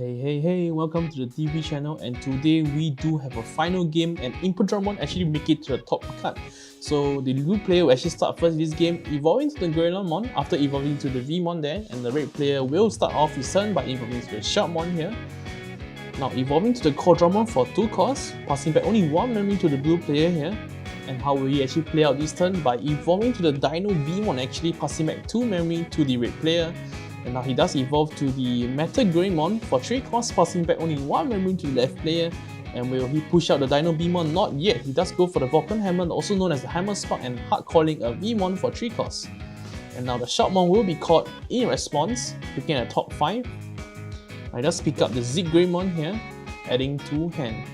Hey, welcome to the TV channel, and today we do have a final game and Imperialdramon actually make it to the top card. So the blue player will actually start first this game, evolving to the Imperialdramon after evolving to the Vmon there, and the red player will start off his turn by evolving to the Shoutmon here. Now evolving to the Imperialdramon for 2 costs, passing back only 1 memory to the blue player here. And how will he actually play out this turn? By evolving to the Dino Vmon, actually passing back 2 memory to the red player. And now he does evolve to the Imperialdramon for 3 costs, passing back only 1 memory to the left player. And will he push out the Dino Vmon? Not yet. He does go for the Vulcan Hammer, also known as the Hammer Spark, and hard calling a Vmon for 3 costs. And now the Shoutmon will be called in response, picking at top 5. I just pick up the Digimon here, adding to hand.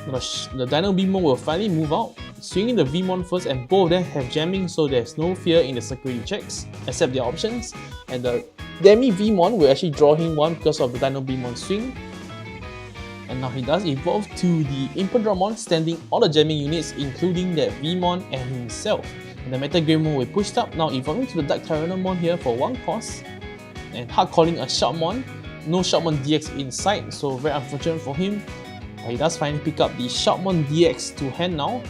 The Dino Vmon will finally move out, swinging the Vmon first, and both of them have jamming, so there's no fear in the security checks, except their options. And the Demi Vmon will actually draw him 1 because of the Dino Vmon swing. And now he does evolve to the Imperialdramon, standing all the jamming units, including that Vmon and himself. And the Imperialdramon will pushed up, now evolving to the Dark Tyrannomon here for 1 cost, and hard calling a Shoutmon. No Shoutmon DX inside, so very unfortunate for him. He does finally pick up the Shoutmon DX to hand now.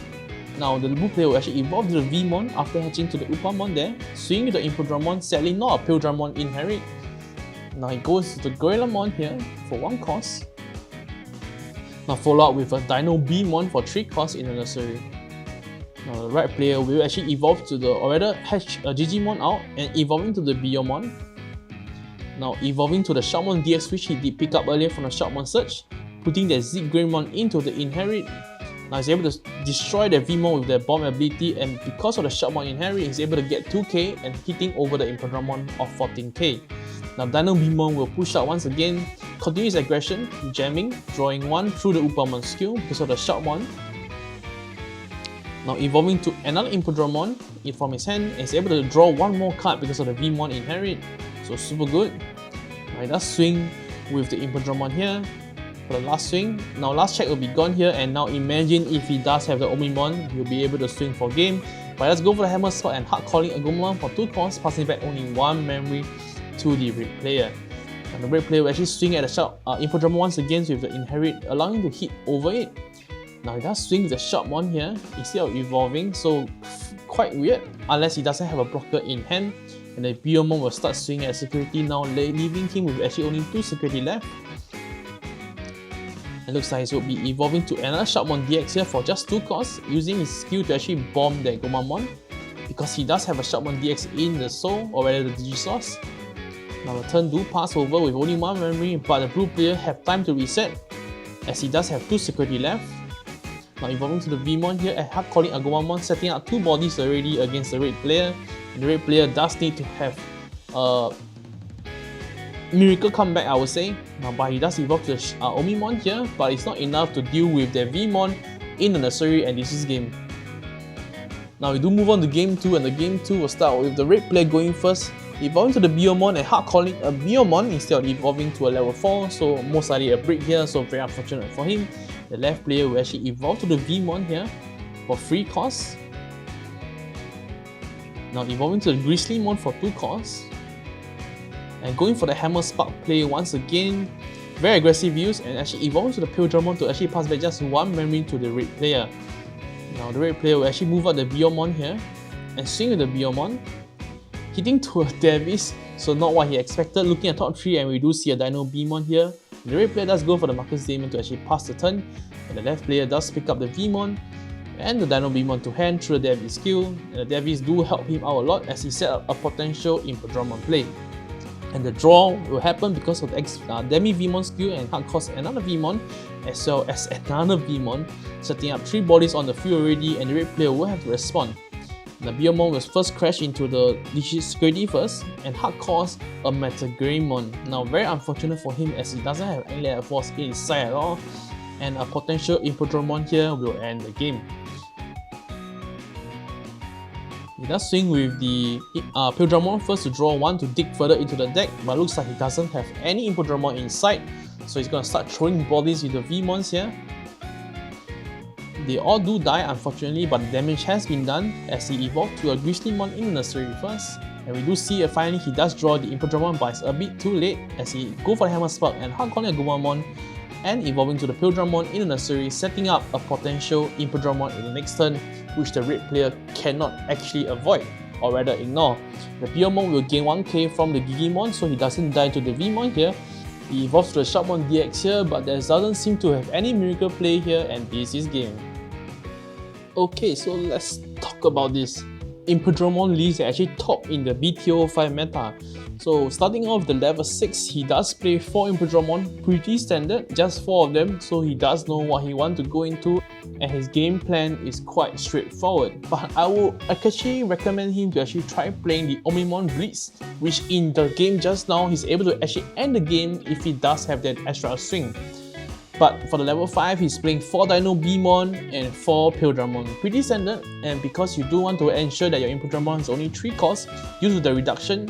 Now the blue player will actually evolve to the Vmon after hatching to the Upamon there, swinging to the Imperialdramon, sadly not a Imperialdramon inherit. Now he goes to the Gorillamon here for 1 cost. Now follow up with a Dino Vmon for 3 costs in the nursery. Now the right player will actually evolve to the, or rather hatch a Digimon out and evolving to the Biomon. Now evolving to the Shoutmon DX, which he did pick up earlier from the Shoutmon search, putting the Digimon into the inherit. Now he's able to destroy the Vmon with their bomb ability, and because of the Shoutmon inherit, he's able to get 2k and hitting over the Imperialdramon of 14k. Now Dino Vmon will push out once again, continue his aggression, jamming, drawing 1 through the Upamon skill because of the Shoutmon. Now evolving to another Imperialdramon from his hand, and he's able to draw 1 more card because of the Vmon inherit, so super good. Now he does swing with the Imperialdramon here for the last swing. Now last check will be gone here, and now imagine if he does have the Omimon, he'll be able to swing for game. But let's go for the Hammer Spot and hard calling a Agumon for 2 costs, passing back only 1 memory to the red player. And the red player will actually swing at the Imperialdramon once again with the inherit, allowing him to hit over it. Now he does swing with the Shoutmon here instead of evolving, so quite weird, unless he doesn't have a blocker in hand. And the Biomon will start swinging at security now, leaving him with actually only 2 security left. It looks like he will be evolving to another Shoutmon DX here for just 2 costs, using his skill to actually bomb the Gomamon, because he does have a Shoutmon DX in the soul, or rather the Digisource. Now the turn do pass over with only 1 memory, but the blue player have time to reset, as he does have 2 security left. Now evolving to the Vmon here and hard calling Agumon, setting up 2 bodies already against the red player. And the red player does need to have a miracle comeback, I would say. Now, but he does evolve to the Omimon here, but it's not enough to deal with the Vmon in the nursery and this is game. Now we do move on to game 2, and the game 2 will start with the red player going first, evolving to the Biomon and hard calling a Biomon instead of evolving to a level 4, so most likely a break here, so very unfortunate for him. The left player will actually evolve to the Vmon here for 3 costs. Now evolving to the Grizzlymon for 2 costs. And going for the Hammer Spark play once again. Very aggressive use, and actually evolving to the Imperialdramon to actually pass back just 1 memory to the red player. Now the red player will actually move out the Biomon here and swing with the Biomon, hitting to a Davis, so not what he expected. Looking at top 3, and we do see a Dino Vmon here. The red player does go for the Marcus Damon to actually pass the turn, and the left player does pick up the Vmon and the Dino Vmon to hand through the Davis skill. And the Davis do help him out a lot as he set up a potential Imperialdramon play. And the draw will happen because of the Demi Vmon skill and hard cost another Vmon as well as another Vmon, setting up 3 bodies on the field already, and the red player will have to respond. The Biomon will first crash into the security first and hard cost a Imperialdramon. Now very unfortunate for him as he doesn't have any level force inside at all, and a potential Imperialdramon here will end the game. He does swing with the Imperialdramon first to draw 1 to dig further into the deck, but looks like he doesn't have any Imperialdramon inside, so he's going to start throwing bodies with the Vmons here. They all do die unfortunately, but the damage has been done as he evolved to a Grizzlymon in the nursery first. And we do see finally he does draw the Imperialdramon, but it's a bit too late as he go for the Hammer Spark and hardcore the Agumon and evolving to the Imperialdramon in the nursery, setting up a potential Imperialdramon in the next turn, which the red player cannot actually avoid, or rather ignore. The Biyomon will gain 1k from the Digimon, so he doesn't die to the Vmon here. He evolves to the Shoutmon DX here, but there doesn't seem to have any miracle play here, and this is game. Okay, so let's talk about this. Imperialdramon leads are actually top in the BO3 meta. So starting off the level 6, he does play 4 Imperialdramon, pretty standard, just 4 of them, so he does know what he wants to go into, and his game plan is quite straightforward. But I would actually recommend him to actually try playing the Omimon Blitz, which in the game just now, he's able to actually end the game if he does have that extra swing. But for the level 5, he's playing 4 Dino Bmon and 4 Imperialdramon. Pretty standard, and because you do want to ensure that your Imperialdramon is only 3 costs due to the reduction,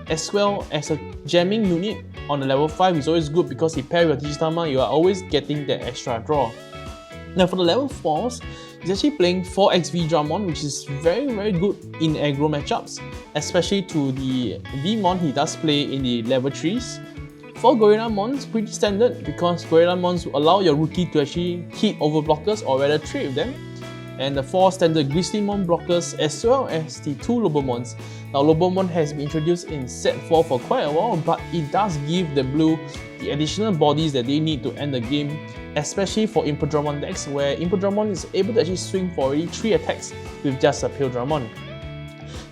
as well as a jamming unit on the level 5 is always good because he pairs with Digitama, you are always getting that extra draw. Now for the level 4s, he's actually playing 4 XV-Dramon, which is very good in aggro matchups, especially to the Vmon he does play in the level 3s. 4 Gorillamons, pretty standard because Gorillamons will allow your rookie to actually hit over blockers or rather trade with them. And the 4 standard Grizzlymon blockers as well as the 2 Lobomons. Now Lobomon has been introduced in set 4 for quite a while, but it does give the blue the additional bodies that they need to end the game, especially for Imperialdramon decks where Imperialdramon is able to actually swing for already 3 attacks with just a Imperialdramon.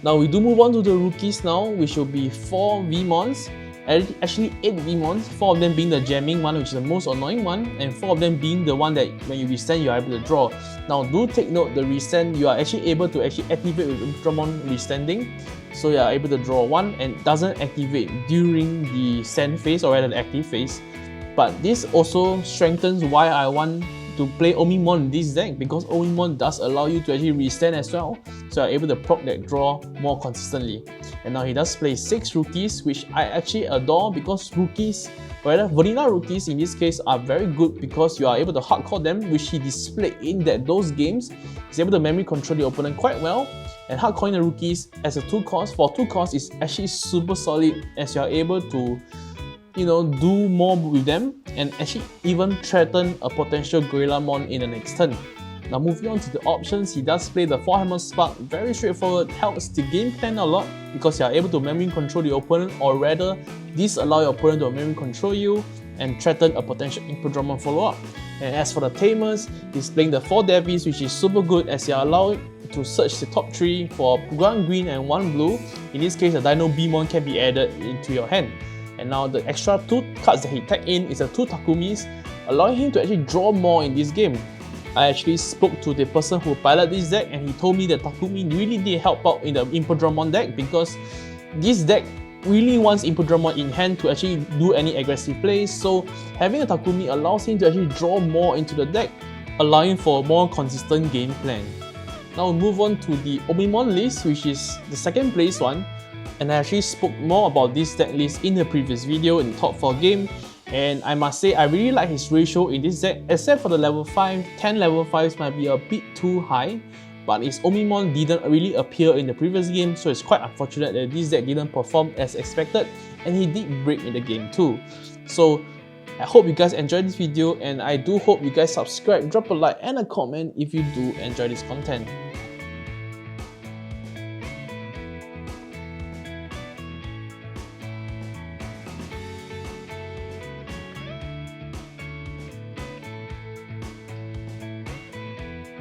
Now we do move on to the rookies now, which will be 4 Vmons. Actually 8 Vmons, 4 of them being the jamming one, which is the most annoying one, and 4 of them being the one that when you resend you are able to draw. Now do take note, the resend you are actually able to actually activate with Imperialdramon resending, so you are able to draw 1 and doesn't activate during the send phase or rather the active phase. But this also strengthens why I want to play Omimon in this deck, because Omimon does allow you to actually resend as well, so you're able to proc that draw more consistently. And now he does play 6 rookies, which I actually adore because rookies, rather vanilla rookies in this case, are very good because you are able to hardcore them, which he displayed in those games. He's able to memory control the opponent quite well, and hardcoring the rookies as a 2 cost for 2 costs is actually super solid as you are able to do more with them and actually even threaten a potential Gorillamon in the next turn. Now moving on to the options, he does play the 4 Hammer Spark, very straightforward, helps the game plan a lot because you are able to memory control the opponent, or rather disallow your opponent to memory control you and threaten a potential Imperialdramon follow-up. And as for the Tamers, he's playing the 4 Devies, which is super good as you are allowed to search the top 3 for 1 green and 1 blue. In this case, a Dino Bmon can be added into your hand. And now the extra 2 cards that he tagged in is the 2 Takumis, allowing him to actually draw more in this game. I actually spoke to the person who piloted this deck and he told me that Takumi really did help out in the Imperialdramon deck because this deck really wants Imperialdramon in hand to actually do any aggressive plays, so having a Takumi allows him to actually draw more into the deck, allowing for a more consistent game plan. Now we move on to the Omimon list, which is the second place one, and I actually spoke more about this deck list in the previous video in the top 4 game. And I must say, I really like his ratio in this deck, except for the level 5, 10 level 5s might be a bit too high, but his Omimon didn't really appear in the previous game, so it's quite unfortunate that this deck didn't perform as expected, and he did break in the game too. So I hope you guys enjoyed this video, and I do hope you guys subscribe, drop a like and a comment if you do enjoy this content.